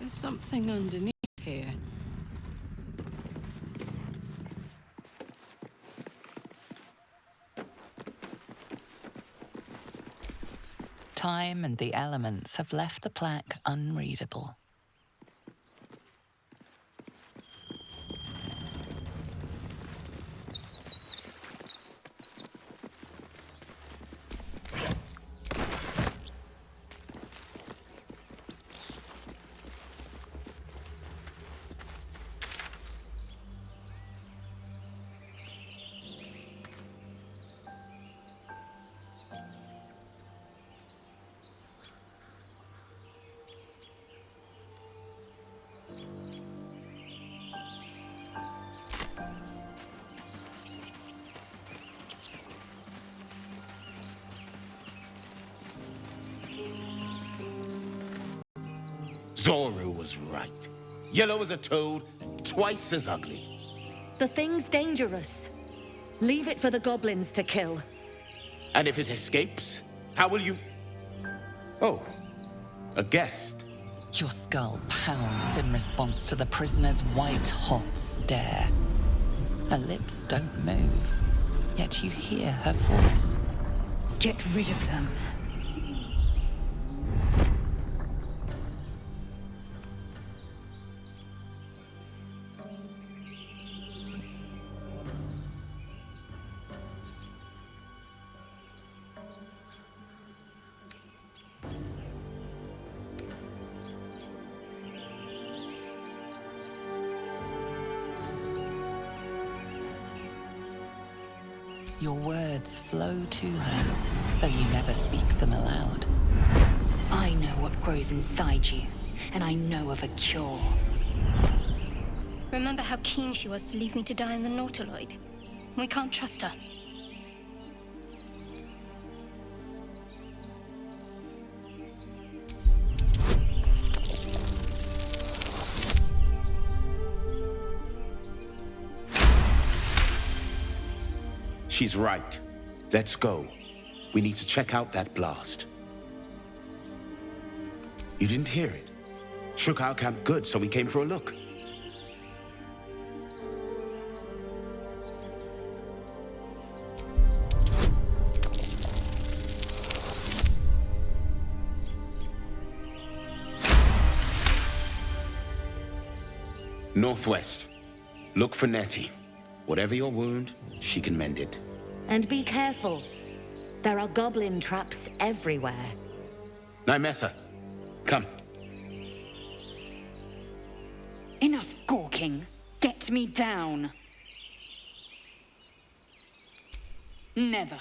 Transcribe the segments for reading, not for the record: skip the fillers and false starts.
There's something underneath here. Time and the elements have left the plaque unreadable. Zoru was right. Yellow as a toad, and twice as ugly. The thing's dangerous. Leave it for the goblins to kill. And if it escapes, how will you... Oh, a guest. Your skull pounds in response to the prisoner's white-hot stare. Her lips don't move, yet you hear her voice. Get rid of them. Your words flow to her, though you never speak them aloud. I know what grows inside you, and I know of a cure. Remember how keen she was to leave me to die in the Nautiloid? We can't trust her. She's right. Let's go. We need to check out that blast. You didn't hear it? Shook our camp good, so we came for a look. Northwest. Look for Nettie. Whatever your wound, she can mend it. And be careful. There are goblin traps everywhere. Nymessa, come. Enough gawking. Get me down. Never.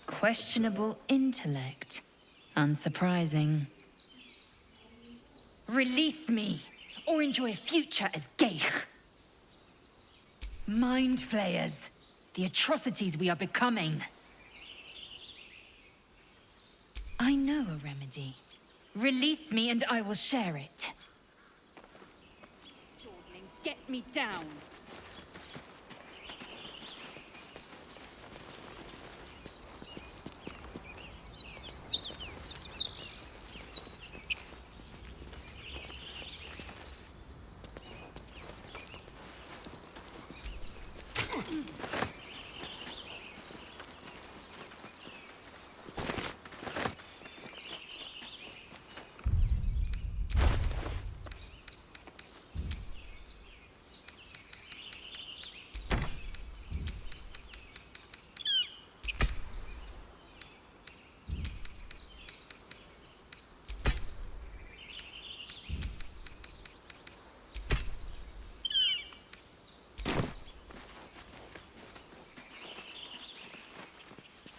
Questionable intellect. Unsurprising. Release me, or enjoy a future as Geich. Mind flayers. The atrocities we are becoming. I know a remedy. Release me and I will share it. Dawdling, get me down.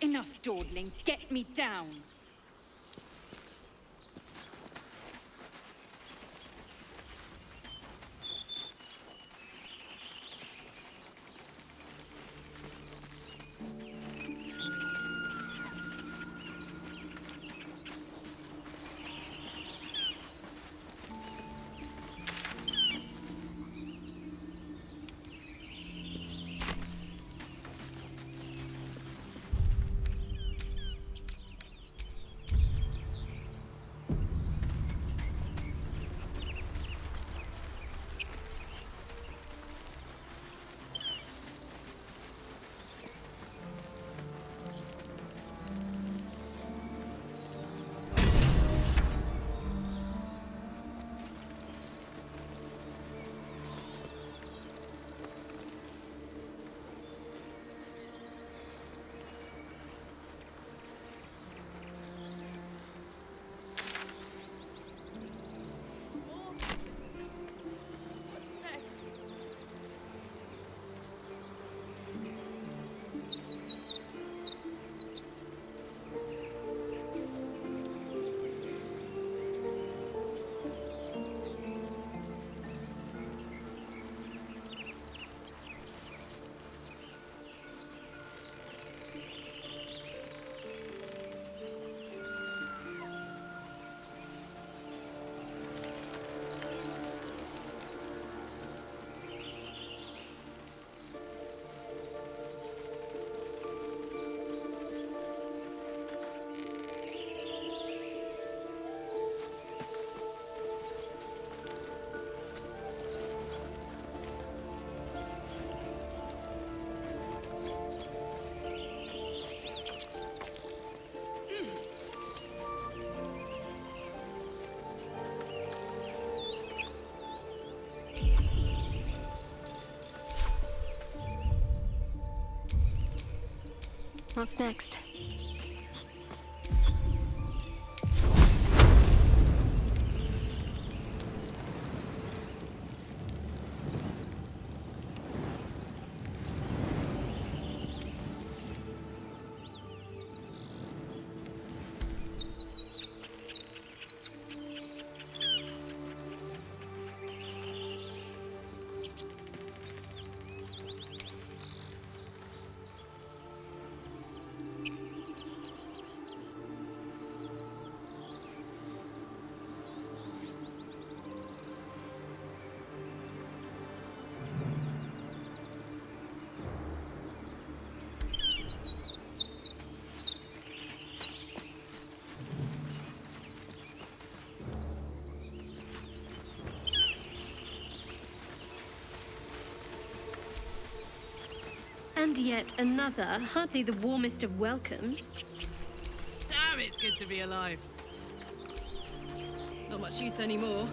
Enough dawdling, get me down. What's next? And yet another, hardly the warmest of welcomes. Damn, it's good to be alive. Not much use anymore.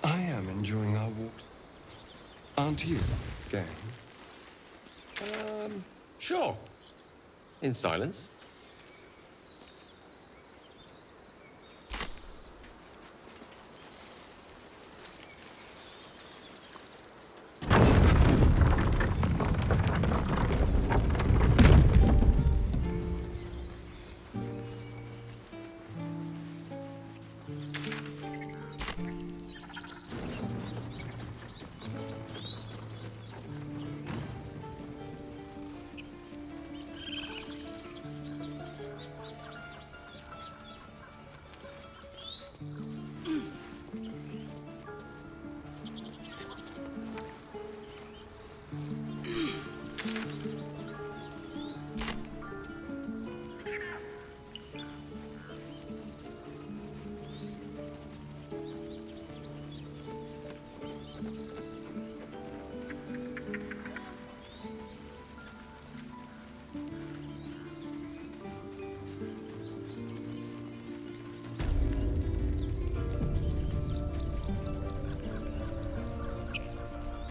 I am enjoying our walk. Aren't you, gang? Sure. In silence.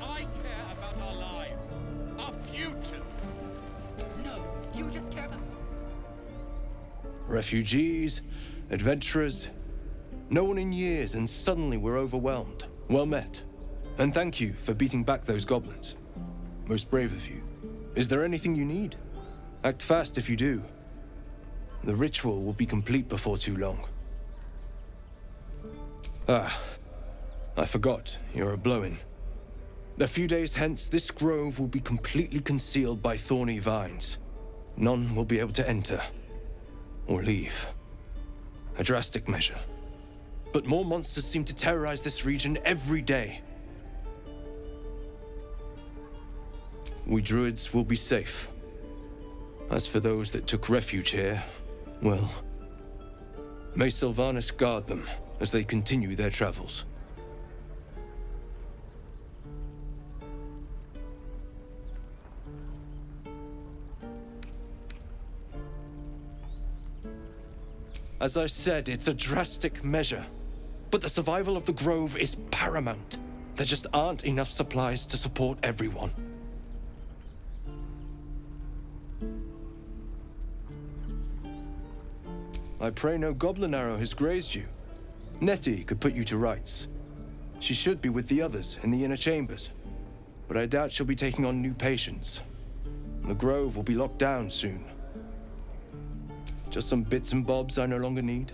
I care about our lives, our futures. No, you just care about... Refugees, adventurers. No one in years, and suddenly we're overwhelmed. Well met. And thank you for beating back those goblins. Most brave of you. Is there anything you need? Act fast if you do. The ritual will be complete before too long. Ah, I forgot, you're a blow-in. A few days hence, this grove will be completely concealed by thorny vines. None will be able to enter or leave. A drastic measure. But more monsters seem to terrorize this region every day. We druids will be safe. As for those that took refuge here, well, may Sylvanas guard them as they continue their travels. As I said, it's a drastic measure. But the survival of the Grove is paramount. There just aren't enough supplies to support everyone. I pray no goblin arrow has grazed you. Nettie could put you to rights. She should be with the others in the inner chambers, but I doubt she'll be taking on new patients. The Grove will be locked down soon. Just some bits and bobs I no longer need.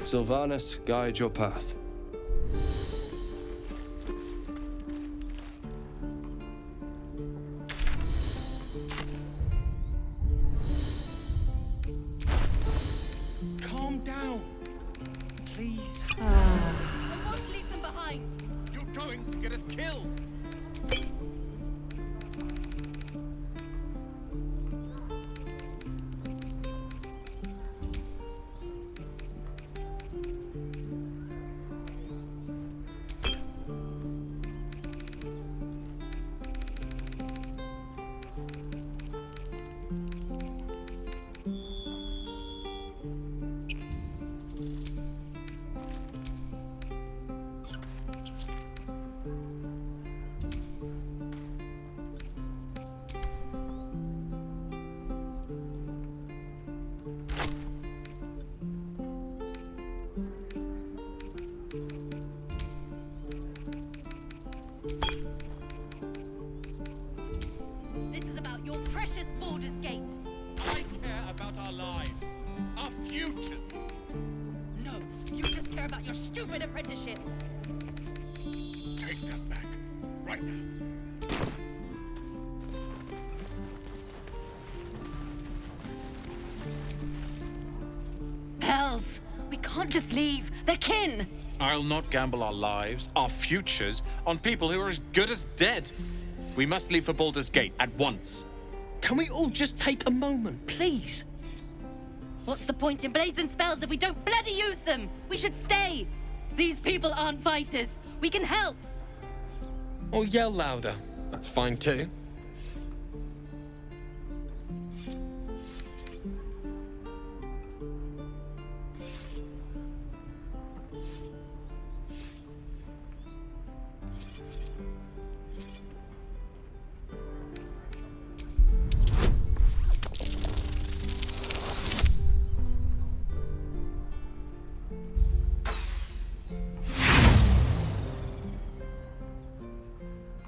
Sylvanus, guide your path. Calm down. Please. I won't leave them behind. You're going to get us killed. This is about your precious Baldur's Gate. I care about our lives, our futures. No, you just care about your stupid apprenticeship. Take that back, right now. Hells! We can't just leave. They're kin! I'll not gamble our lives, our futures, on people who are as good as dead. We must leave for Baldur's Gate at once. Can we all just take a moment, please? What's the point in blazing spells if we don't bloody use them? We should stay. These people aren't fighters. We can help. Or yell louder. That's fine too.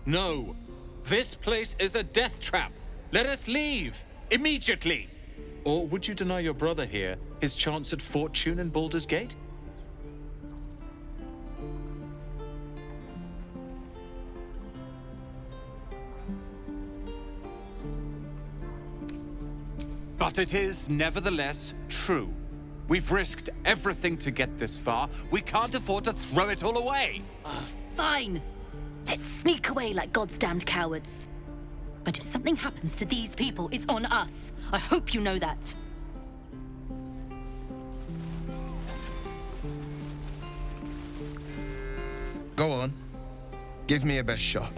No. This place is a death trap. Let us leave. Immediately. Or would you deny your brother here his chance at fortune in Baldur's Gate? But it is nevertheless true. We've risked everything to get this far. We can't afford to throw it all away. Fine. Let's sneak away like God's damned cowards. But if something happens to these people, it's on us. I hope you know that. Go on. Give me a best shot.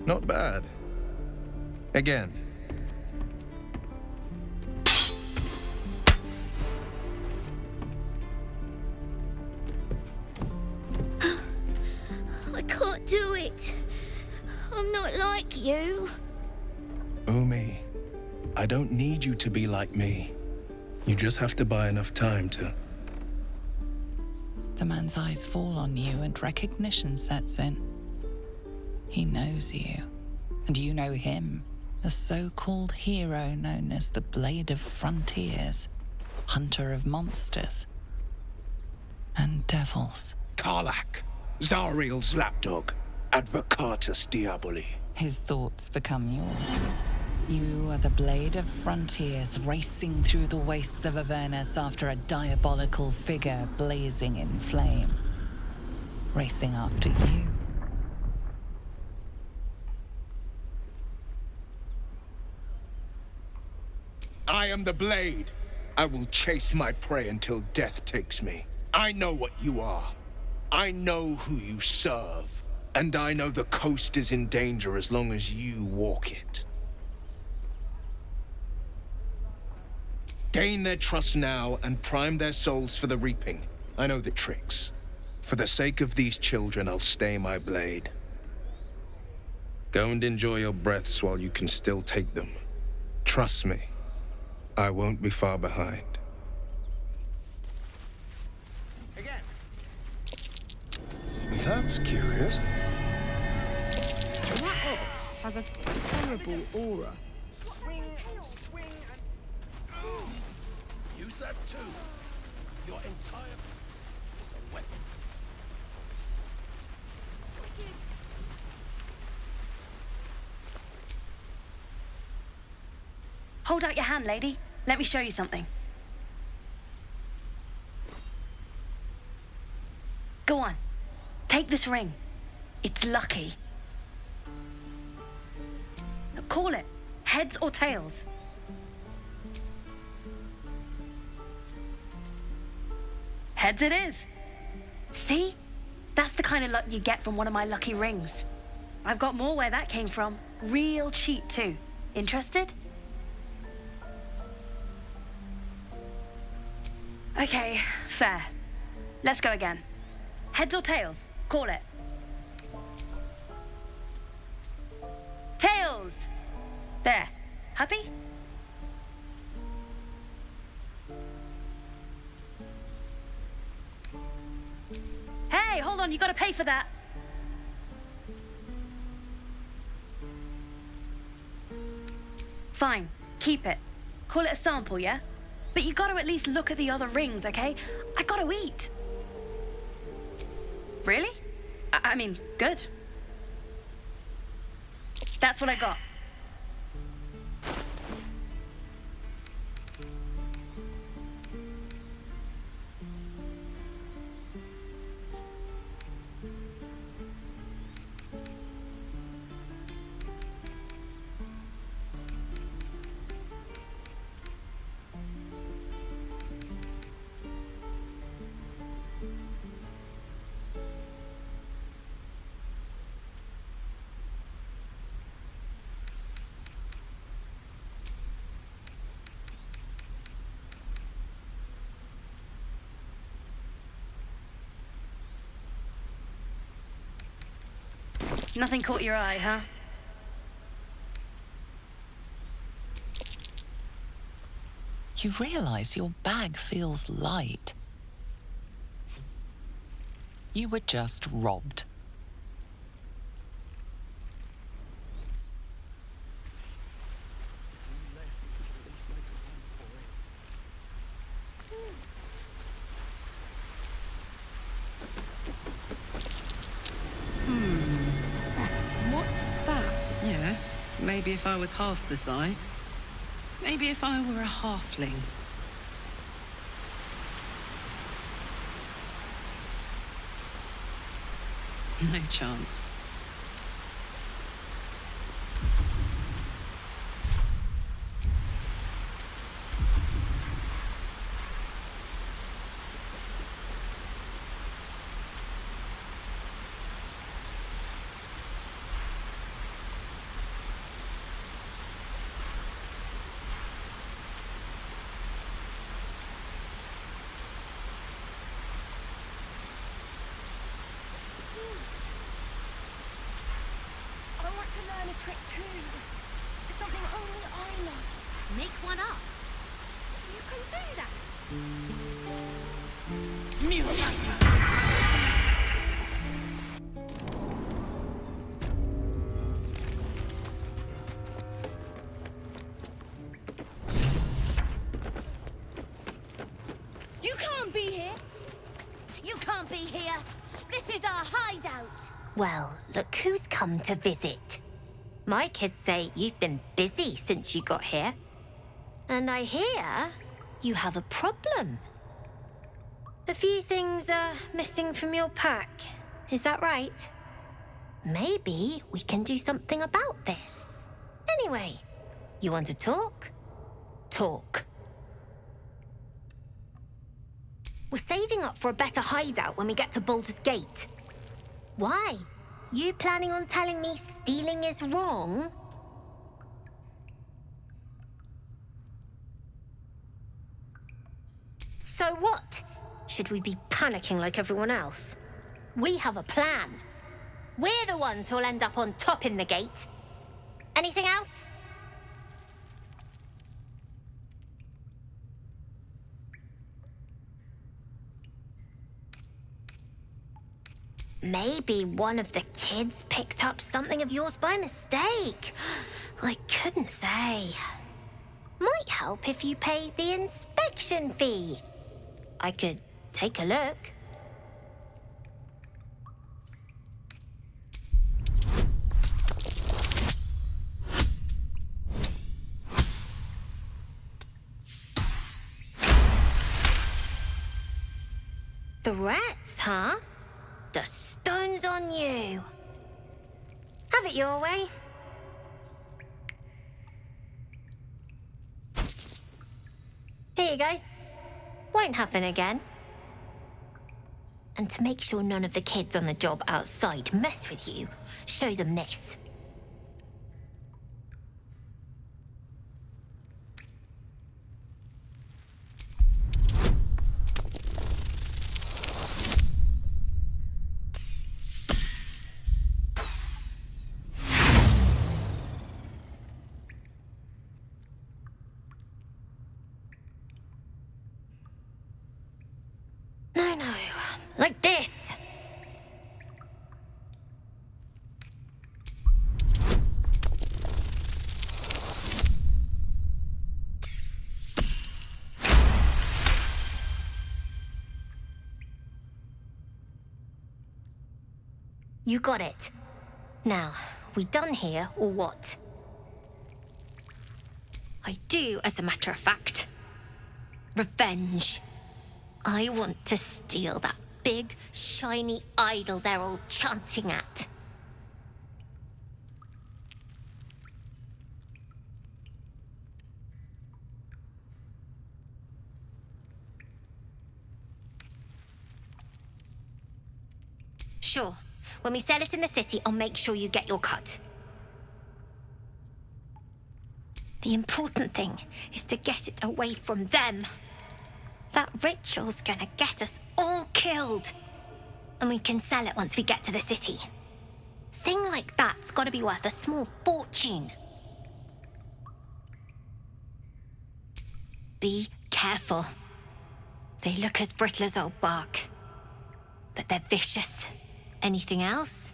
Not bad. Again. I can't do it. I'm not like you. Umi, I don't need you to be like me. You just have to buy enough time to... The man's eyes fall on you and recognition sets in. He knows you, and you know him, the so-called hero known as the Blade of Frontiers, hunter of monsters and devils. Karlach, Zariel's lapdog, Advocatus Diaboli. His thoughts become yours. You are the Blade of Frontiers racing through the wastes of Avernus after a diabolical figure blazing in flame. Racing after you. I am the Blade. I will chase my prey until death takes me. I know what you are. I know who you serve. And I know the coast is in danger as long as you walk it. Gain their trust now and prime their souls for the reaping. I know the tricks. For the sake of these children, I'll stay my blade. Go and enjoy your breaths while you can still take them. Trust me, I won't be far behind. That's curious. That ox has a terrible aura. Use that too. Your entire is a weapon. Hold out your hand, lady. Let me show you something. Go on. Take this ring. It's lucky. Call it. Heads or tails. Heads it is. See? That's the kind of luck you get from one of my lucky rings. I've got more where that came from. Real cheap too. Interested? Okay, fair. Let's go again. Heads or tails? Call it. Tails! There. Happy? Hey, hold on, you gotta pay for that. Fine, keep it. Call it a sample, yeah? But you gotta at least look at the other rings, okay? I gotta eat. Really? I mean, good. That's what I got. Nothing caught your eye, huh? You realize your bag feels light. You were just robbed. What's that? Yeah, maybe if I was half the size. Maybe if I were a halfling. No chance. I want to learn a trick too. Something only I know. Make one up. You can do that. You can't be here. You can't be here. This is our hideout. Well, look who's come to visit. My kids say you've been busy since you got here. And I hear you have a problem. A few things are missing from your pack. Is that right? Maybe we can do something about this. Anyway, you want to talk? Talk. We're saving up for a better hideout when we get to Baldur's Gate. Why? You planning on telling me stealing is wrong? So what? Should we be panicking like everyone else? We have a plan. We're the ones who'll end up on top in the gate. Anything else? Maybe one of the kids picked up something of yours by mistake. I couldn't say. Might help if you paid the inspection fee. I could take a look. The rats, huh? The stone's on you. Have it your way. Here you go. Won't happen again. And to make sure none of the kids on the job outside mess with you, show them this. No, like this. You got it. Now, we done here or what? I do, as a matter of fact. Revenge. I want to steal that big, shiny idol they're all chanting at. Sure. When we sell it in the city, I'll make sure you get your cut. The important thing is to get it away from them. That ritual's gonna get us all killed. And we can sell it once we get to the city. Thing like that's gotta be worth a small fortune. Be careful. They look as brittle as old bark, but they're vicious. Anything else?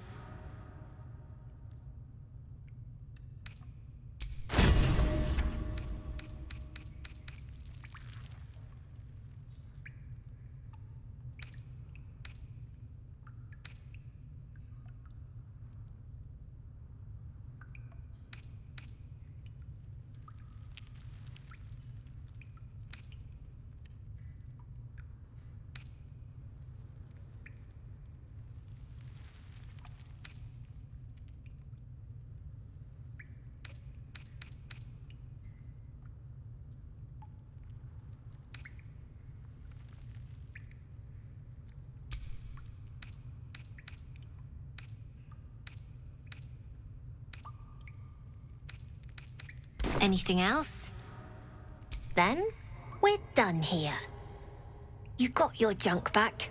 Anything else? Then we're done here. You got your junk back.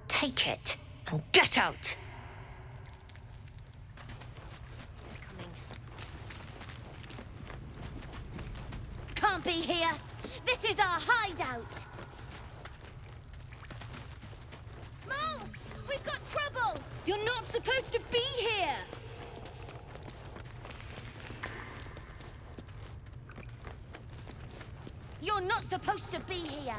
Take it and get out. Can't be here. This is our hideout. Mole, we've got trouble. You're not supposed to be here. You're not supposed to be here.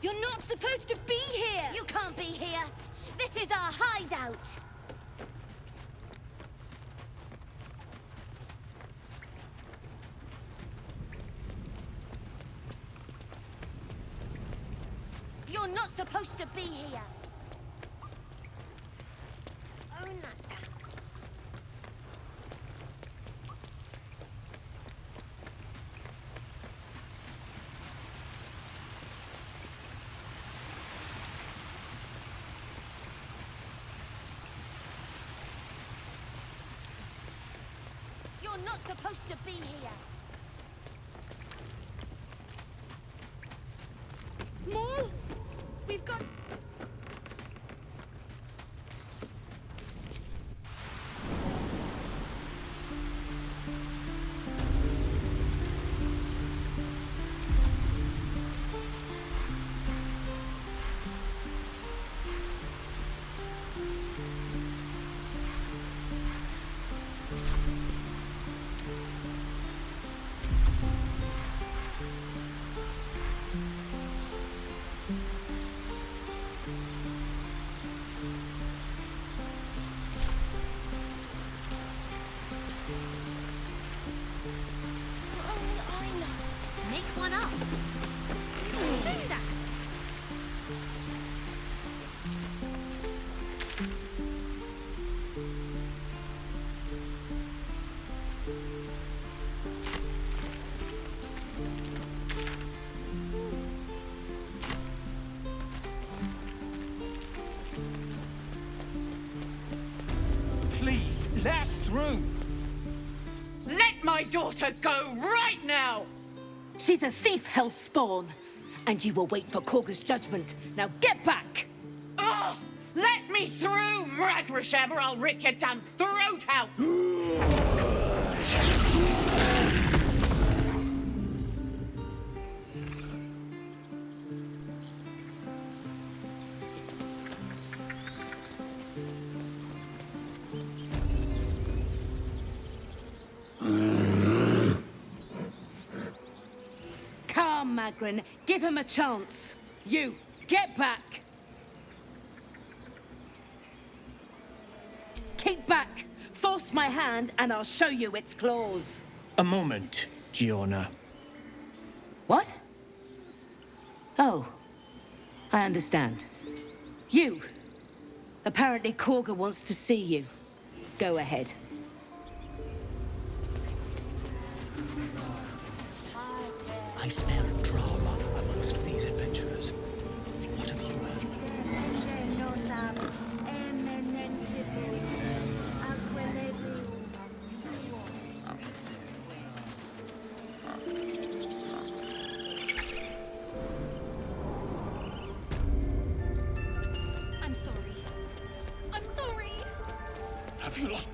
You're not supposed to be here. You can't be here. This is our hideout. You're not supposed to be here. Own that. You're not supposed to be here. Maul, we've got... Make one up. Do that. Please, let us through. Let my daughter go right now! She's a thief, hellspawn. And you will wait for Korga's judgment. Now get back! Oh, let me through, Mragrasham, or I'll rip your damn throat out! Come, Magrin, give him a chance. You, get back! Keep back! Force my hand and I'll show you its claws. A moment, Giona. What? Oh, I understand. You. Apparently Korga wants to see you. Go ahead. I smell drama amongst these adventurers. What have you heard? have you lost?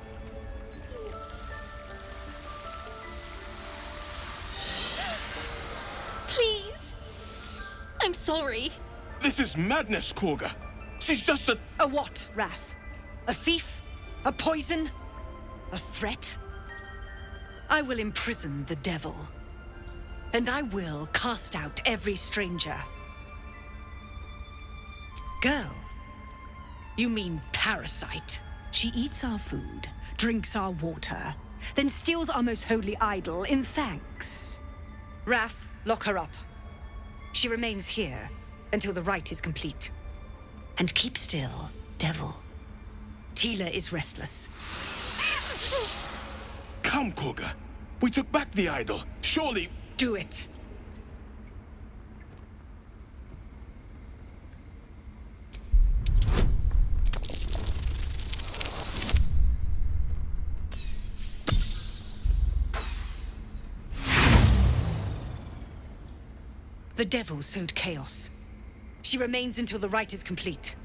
Please. I'm sorry. This is madness, Korga. She's just a... A what, Wrath? A thief? A poison? A threat? I will imprison the devil. And I will cast out every stranger. Girl, you mean parasite? She eats our food, drinks our water, then steals our most holy idol in thanks. Wrath, lock her up. She remains here until the rite is complete. And keep still, devil. Tila is restless. Come, Korga. We took back the idol. Surely... Do it. The devil sowed chaos. She remains until the rite is complete.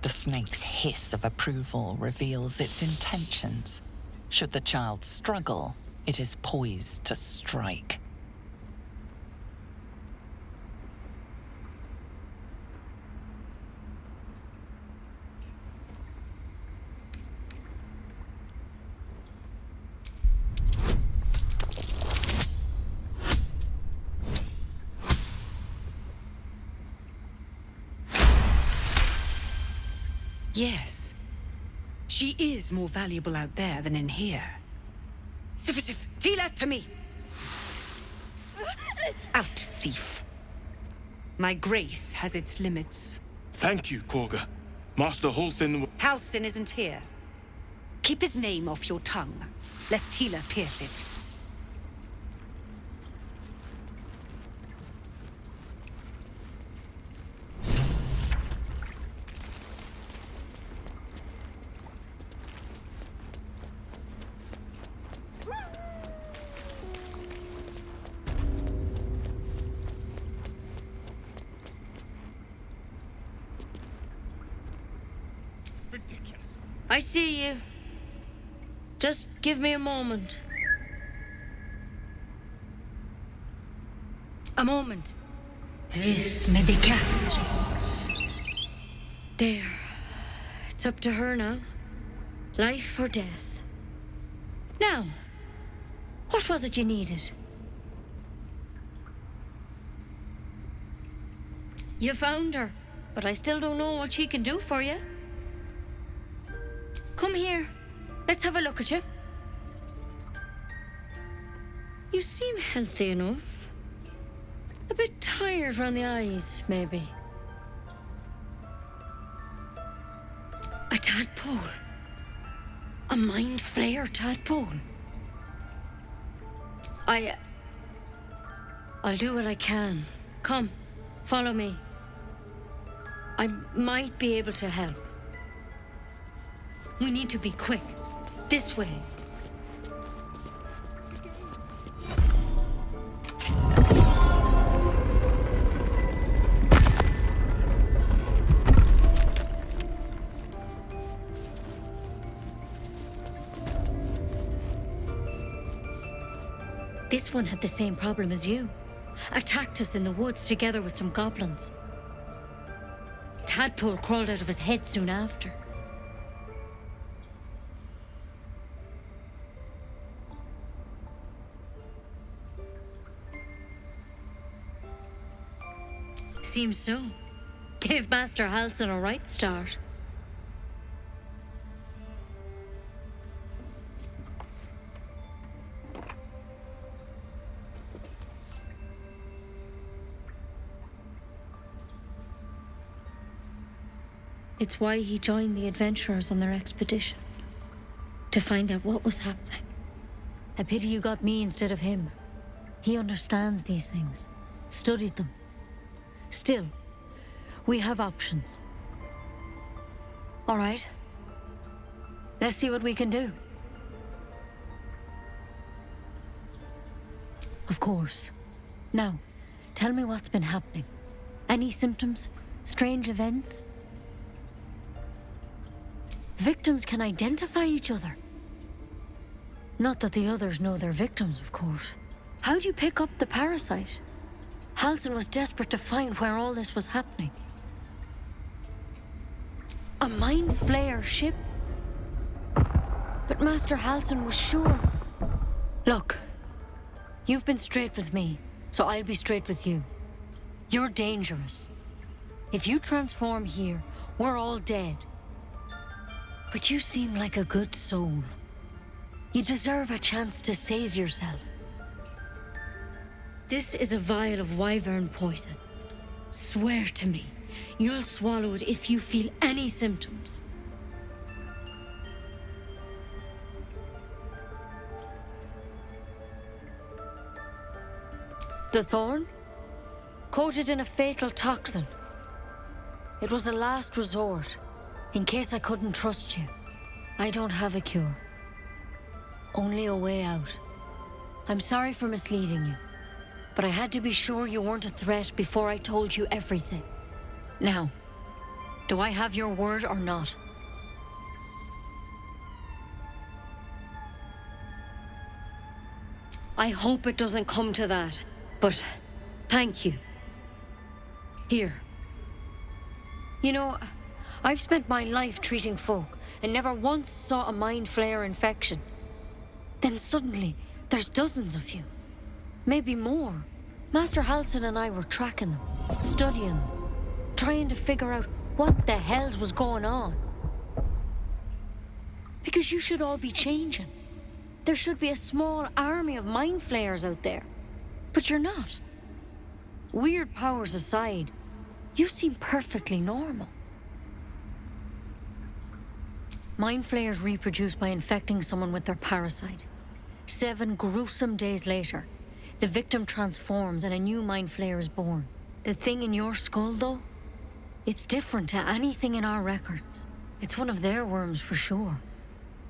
The snake's hiss of approval reveals its intentions. Should the child struggle, it is poised to strike. Yes. She is more valuable out there than in here. Sif, Tila, to me! Out, thief. My grace has its limits. Thank you, Korga. Master Halsin... Halsin isn't here. Keep his name off your tongue, lest Tila pierce it. I see you. Just give me a moment. A moment. Vis medicatrix. There. It's up to her now. Life or death. Now, what was it you needed? You found her, but I still don't know what she can do for you. Come here. Let's have a look at you. You seem healthy enough. A bit tired round the eyes, maybe. A tadpole. A mind flayer tadpole. I'll do what I can. Come, follow me. I might be able to help. We need to be quick. This way. This one had the same problem as you. Attacked us in the woods together with some goblins. Tadpole crawled out of his head soon after. Seems so. Gave Master Halsin a right start. It's why he joined the adventurers on their expedition. To find out what was happening. A pity you got me instead of him. He understands these things. Studied them. Still, we have options. All right. Let's see what we can do. Of course. Now, tell me what's been happening. Any symptoms? Strange events? Victims can identify each other. Not that the others know they're victims, of course. How'd you pick up the parasite? Halsin was desperate to find where all this was happening. A mind flayer ship? But Master Halsin was sure. Look, you've been straight with me, so I'll be straight with you. You're dangerous. If you transform here, we're all dead. But you seem like a good soul. You deserve a chance to save yourself. This is a vial of wyvern poison. Swear to me, you'll swallow it if you feel any symptoms. The thorn? Coated in a fatal toxin. It was a last resort, in case I couldn't trust you. I don't have a cure. Only a way out. I'm sorry for misleading you, but I had to be sure you weren't a threat before I told you everything. Now, do I have your word or not? I hope it doesn't come to that, but thank you. Here. You know, I've spent my life treating folk and never once saw a mind flayer infection. Then suddenly, there's dozens of you. Maybe more. Master Halsin and I were tracking them, studying them, trying to figure out what the hells was going on. Because you should all be changing. There should be a small army of mind flayers out there. But you're not. Weird powers aside, you seem perfectly normal. Mind flayers reproduce by infecting someone with their parasite. 7 gruesome days later, the victim transforms and a new mind flayer is born. The thing in your skull, though, it's different to anything in our records. It's one of their worms for sure.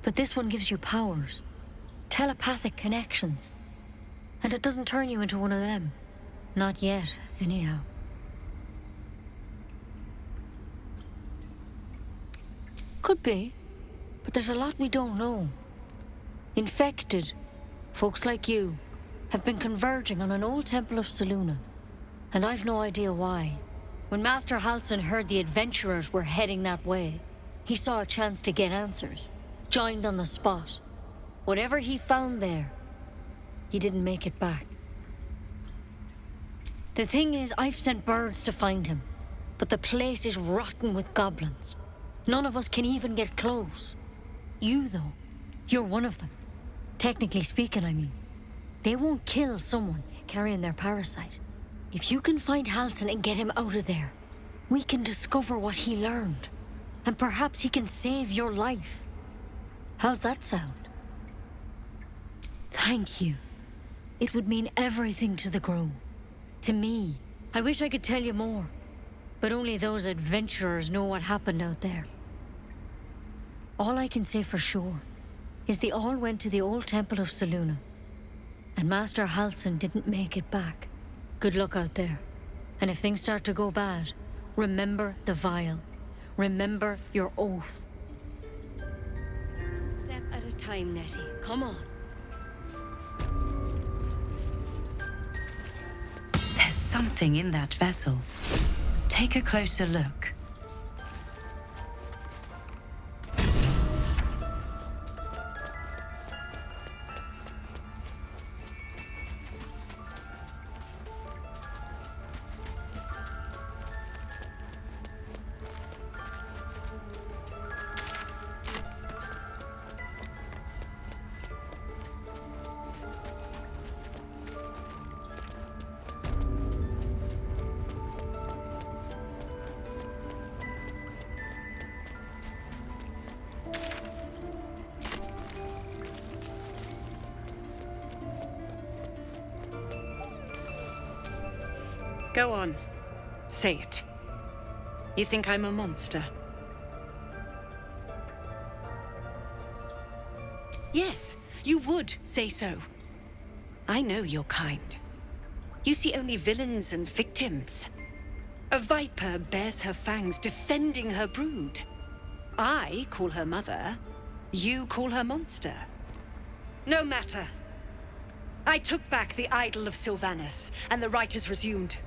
But this one gives you powers. Telepathic connections. And it doesn't turn you into one of them. Not yet, anyhow. Could be, but there's a lot we don't know. Infected, folks like you, have been converging on an old temple of Selûne, and I've no idea why. When Master Halsin heard the adventurers were heading that way, he saw a chance to get answers, joined on the spot. Whatever he found there, he didn't make it back. The thing is, I've sent birds to find him, but the place is rotten with goblins. None of us can even get close. You, though, you're one of them. Technically speaking, I mean. They won't kill someone carrying their parasite. If you can find Halsin and get him out of there, we can discover what he learned. And perhaps he can save your life. How's that sound? Thank you. It would mean everything to the Grove. To me. I wish I could tell you more. But only those adventurers know what happened out there. All I can say for sure is they all went to the old temple of Selûne. And Master Halsin didn't make it back. Good luck out there. And if things start to go bad, remember the vial. Remember your oath. Step at a time, Nettie. Come on. There's something in that vessel. Take a closer look. Go on. Say it. You think I'm a monster? Yes, you would say so. I know your kind. You see only villains and victims. A viper bears her fangs defending her brood. I call her mother, you call her monster. No matter. I took back the idol of Sylvanus, and the rite is resumed.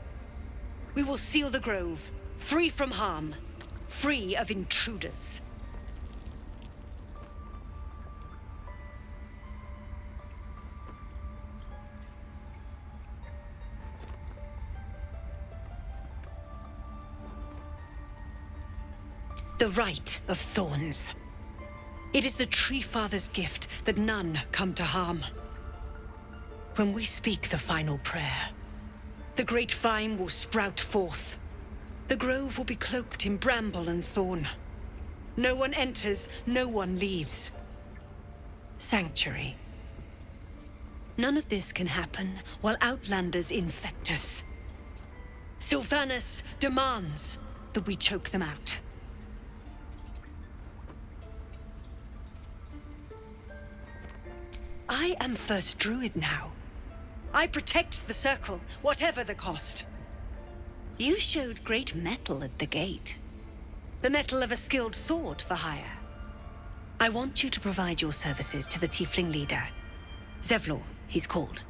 We will seal the grove, free from harm, free of intruders. The Rite of Thorns. It is the Tree Father's gift that none come to harm. When we speak the final prayer, the great vine will sprout forth. The grove will be cloaked in bramble and thorn. No one enters, no one leaves. Sanctuary. None of this can happen while Outlanders infect us. Sylvanus demands that we choke them out. I am First Druid now. I protect the Circle, whatever the cost. You showed great mettle at the gate. The mettle of a skilled sword for hire. I want you to provide your services to the Tiefling leader. Zevlor, he's called.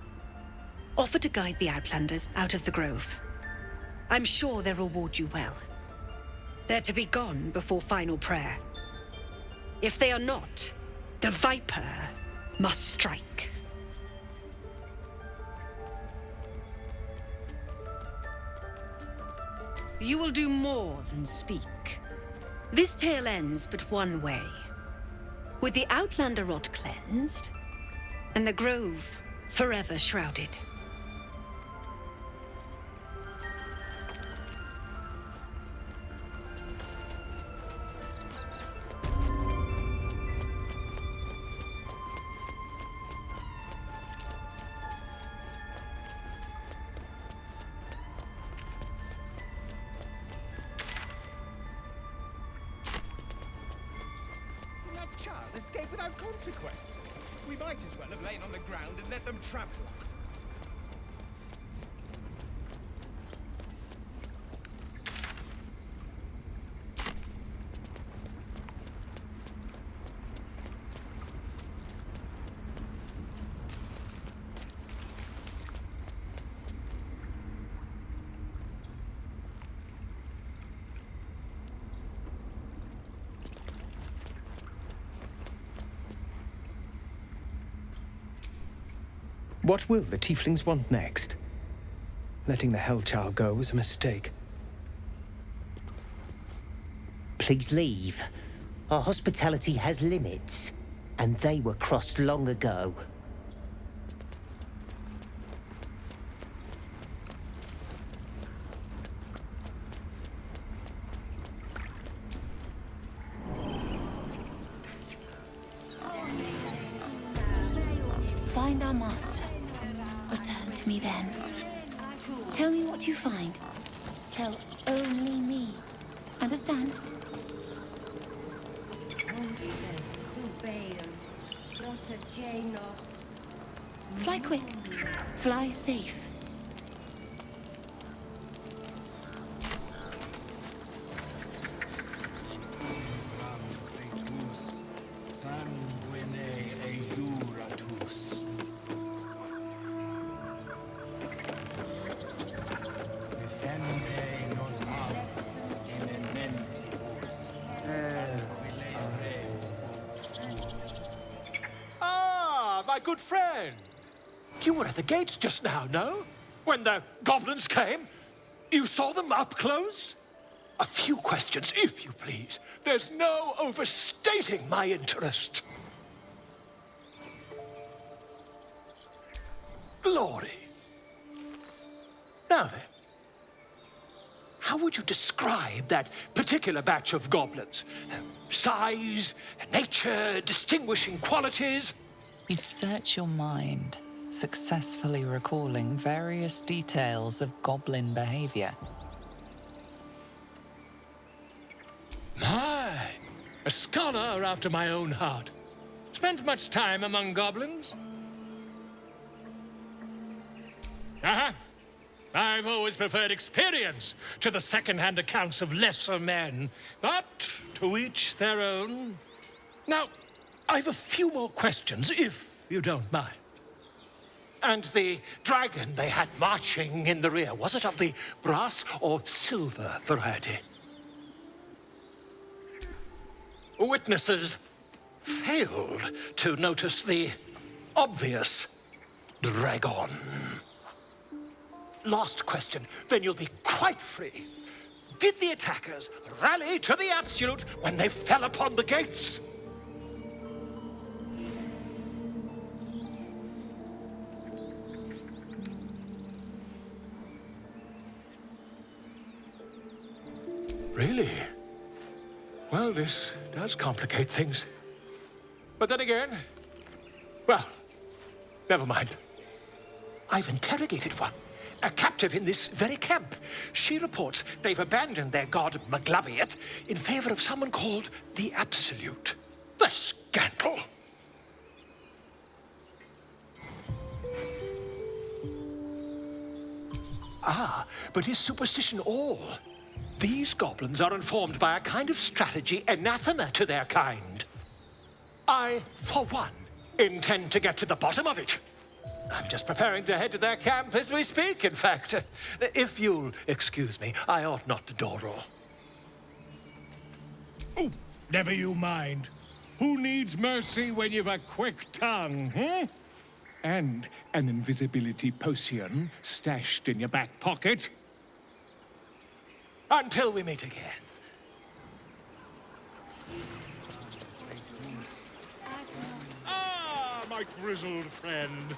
Offer to guide the Outlanders out of the grove. I'm sure they'll reward you well. They're to be gone before final prayer. If they are not, the Viper must strike. You will do more than speak. This tale ends but one way. With the Outlander rot cleansed, and the grove forever shrouded. Escape without consequence. We might as well have lain on the ground and let them trample us. What will the Tieflings want next? Letting the Hellchild go was a mistake. Please leave. Our hospitality has limits, and they were crossed long ago. Find our master. Return to me then. Tell me what you find. Tell only me. Understand? Fly quick. Fly safe. My good friend. You were at the gates just now, no? When the goblins came? You saw them up close? A few questions, if you please. There's no overstating my interest. Glory. Now then, how would you describe that particular batch of goblins? Size, nature, distinguishing qualities? You search your mind, successfully recalling various details of goblin behavior. My, a scholar after my own heart. Spent much time among goblins? Uh-huh. I've always preferred experience to the second-hand accounts of lesser men. But to each their own. Now, I've a few more questions, if you don't mind. And the dragon they had marching in the rear, was it of the brass or silver variety? Witnesses failed to notice the obvious dragon. Last question, then you'll be quite free. Did the attackers rally to the absolute when they fell upon the gates? Really? Well, this does complicate things. But then again, well, never mind. I've interrogated one, a captive in this very camp. She reports they've abandoned their god Maglabiet in favor of someone called the Absolute. The scandal! Ah, but is superstition all? These goblins are informed by a kind of strategy anathema to their kind. I, for one, intend to get to the bottom of it. I'm just preparing to head to their camp as we speak, in fact. If you'll excuse me, I ought not to dawdle. Oh, never you mind. Who needs mercy when you've a quick tongue, hmm? And an invisibility potion stashed in your back pocket? Until we meet again. Ah, my grizzled friend.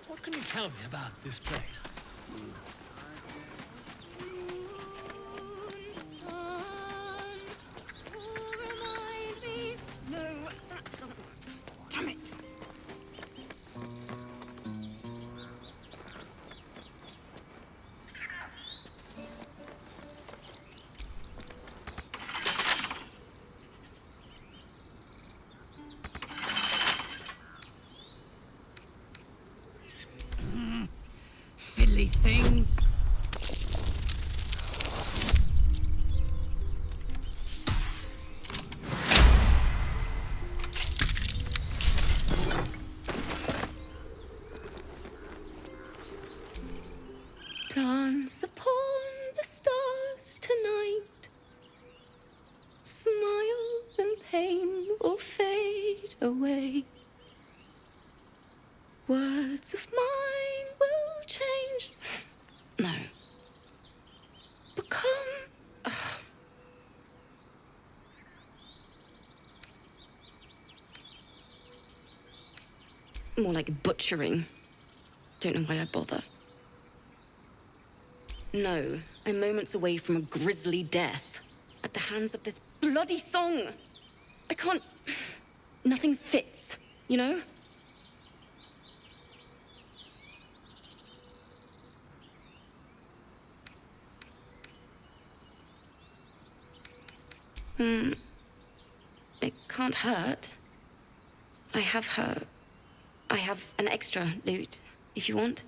What can you tell me about this place? No, that doesn't... Damn it! Fiddly things. Dance upon the stars tonight. Smile and pain will fade away. Words of mine will change. No. Become. More like butchering. Don't know why I bother. No, I'm moments away from a grisly death. At the hands of this bloody song. I can't... Nothing fits, you know? It can't hurt. I have an extra loot, if you want.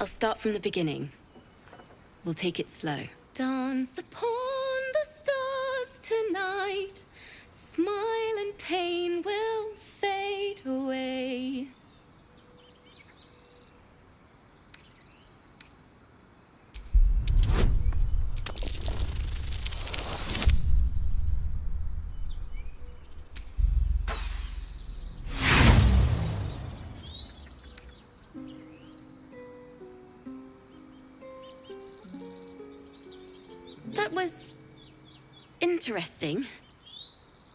I'll start from the beginning. We'll take it slow. Dance upon the stars tonight. Smile and pain will fade away. That was... interesting.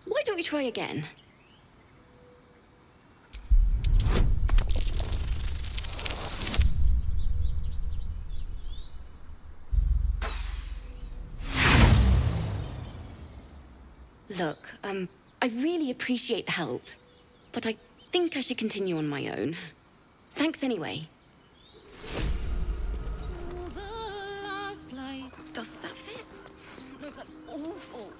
Why don't we try again? Look, I really appreciate the help, but I think I should continue on my own. Thanks anyway. Does that fit? No, that's awful.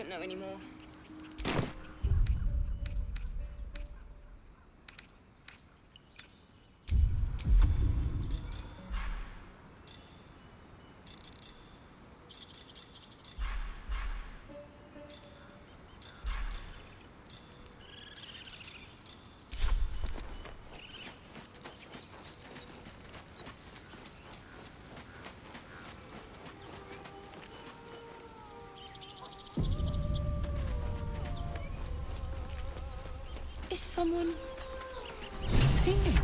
don't know anymore. Is someone singing?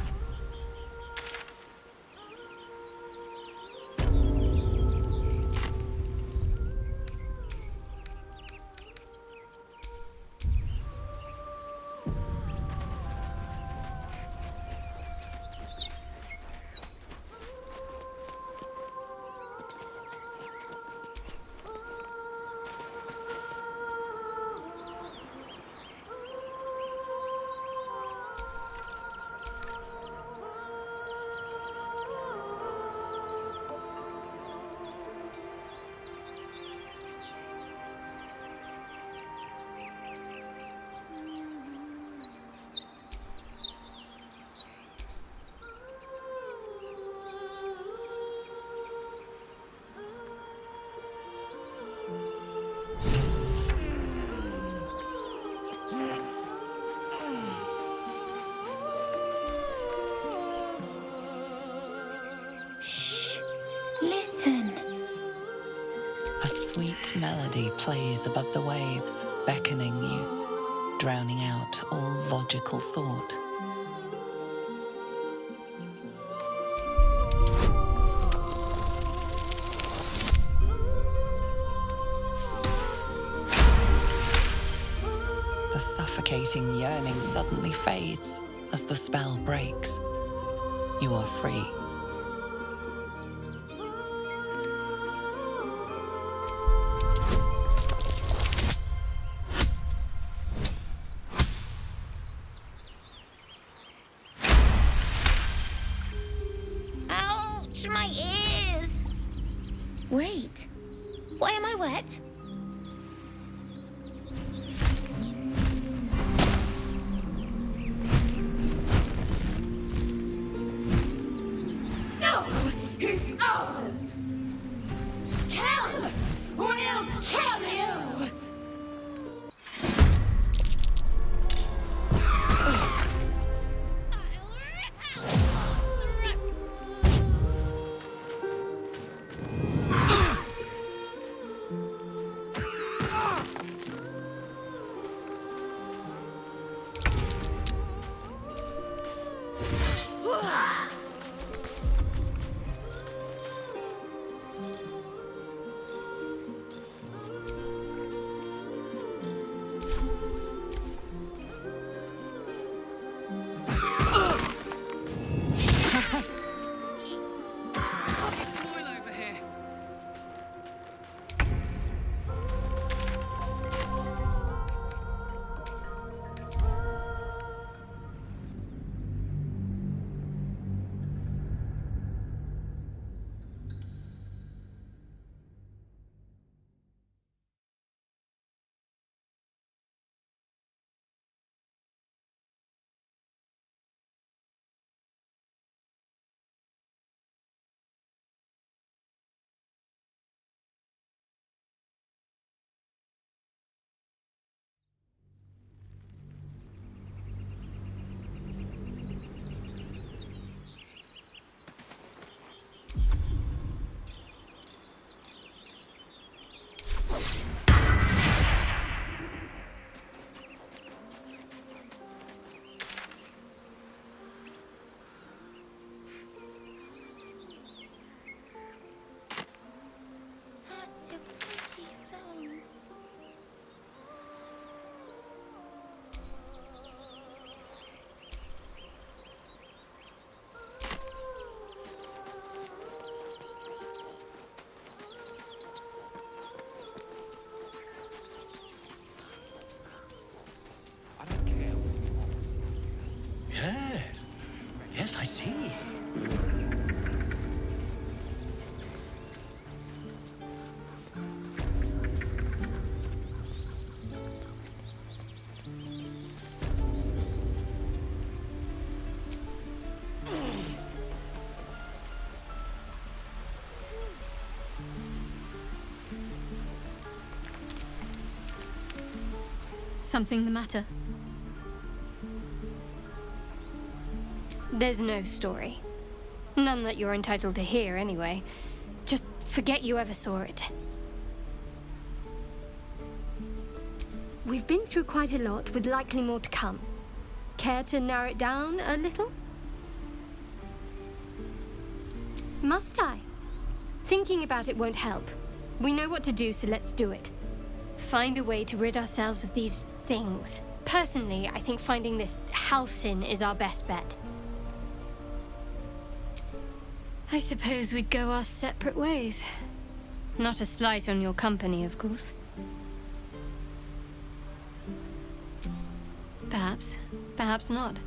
Listen. A sweet melody plays above the waves, beckoning you, drowning out all logical thought. The suffocating yearning suddenly fades as the spell breaks. You are free. Ouch, my ears! Wait, why am I wet? No! It's ours! Kill! We'll kill you! Such a pretty song. I don't care. Yes. Yes, I see. Something the matter? There's no story. None that you're entitled to hear, anyway. Just forget you ever saw it. We've been through quite a lot, with likely more to come. Care to narrow it down a little? Must I? Thinking about it won't help. We know what to do, so let's do it. Find a way to rid ourselves of these things. Personally, I think finding this Halcyon is our best bet. I suppose we'd go our separate ways. Not a slight on your company, of course. Perhaps. Perhaps not.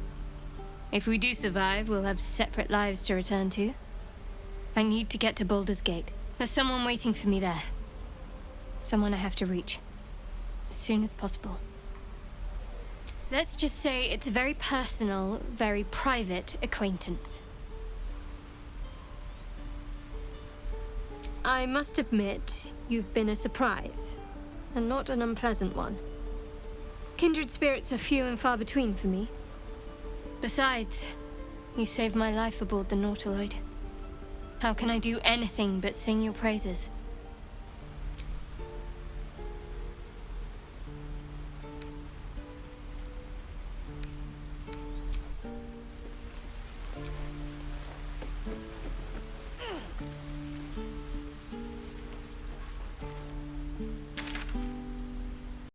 If we do survive, we'll have separate lives to return to. I need to get to Baldur's Gate. There's someone waiting for me there. Someone I have to reach. As soon as possible. Let's just say it's a very personal, very private acquaintance. I must admit, you've been a surprise, and not an unpleasant one. Kindred spirits are few and far between for me. Besides, you saved my life aboard the Nautiloid. How can I do anything but sing your praises?